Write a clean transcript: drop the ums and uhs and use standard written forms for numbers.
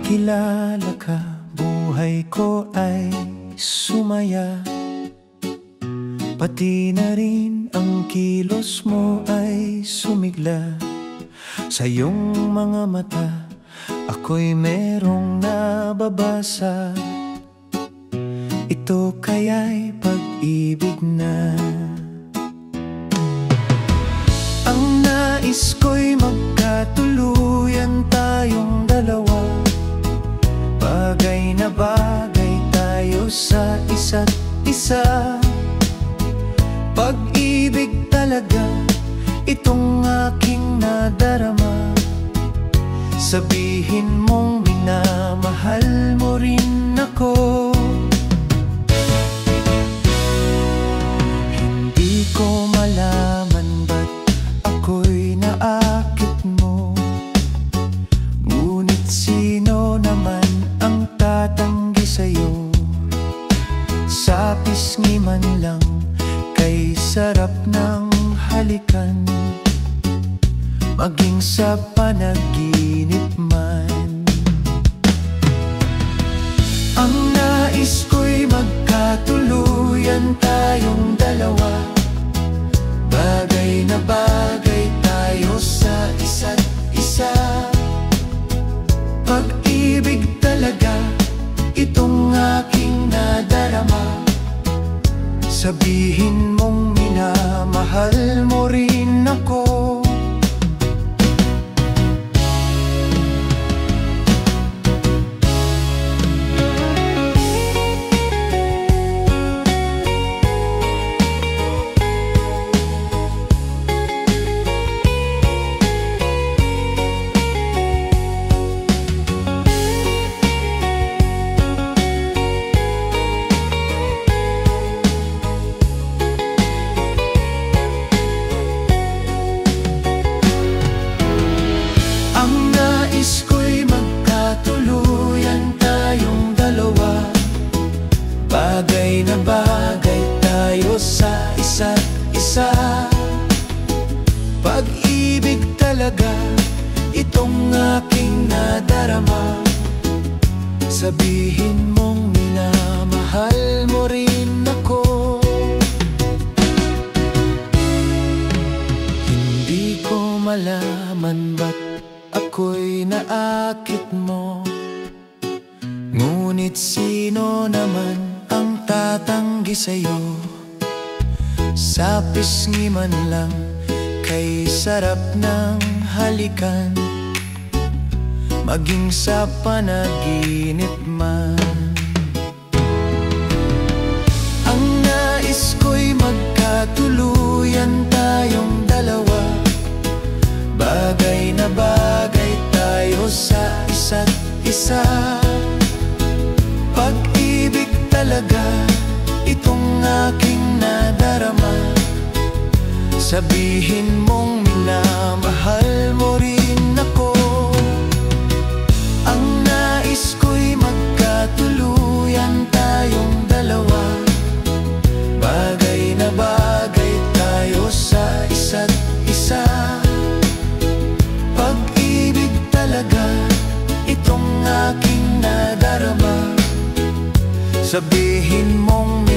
nakilala ka, buhay ko ay sumaya. Pati na rin ang kilos mo ay sumigla. Sa iyong mga mata, ako'y merong nababasa. Ito kaya'y pag-ibig na. Ang nais ko'y magkatuluyan tayong dalawa. Bagay na bagay tayo sa isa't isa. Pag-ibig talaga, itong aking nadarama. Sabihin mong minamahal mo rin ako. Hindi ko malaman ba't ako'y naakit mo. Ngunit sino naman ang tatanggi sa'yo? Sa pisngi man lang, kay sarap ng halikan. Maging sa panaginip man. Ang nais ko'y magkatuluyan tayong dalawa. Bagay na bagay tayo sa isa't isa. Pag-ibig talaga, itong aking nadarama. Sabihin mong minamahal mo rin ako. Nais ko'y magkatuluyan tayong dalawa. Bagay na bagay tayo sa isa't isa. Pag-ibig talaga, itong aking nadarama. Sabihin mong minamahal mo rin ako. Hindi ko malaman ba't ako'y naakit mo. Ngunit sino naman ang tatanggi sa'yo? Sa pisngi man lang, kay sarap ng halikan. Maging sa panaginip man. Ang nais ko'y magkatuluyan tayong dalawa. Bagay na bagay tayo sa isa't isa. Pag-ibig talaga, itong aking nadarama. Sabihin mong minamahal mo rin ako. Ang nais ko'y magkatuluyan tayong dalawa. Bagay na bagay tayo sa isa't isa. Pag-ibig talaga, itong aking nadarama. Sabihin mong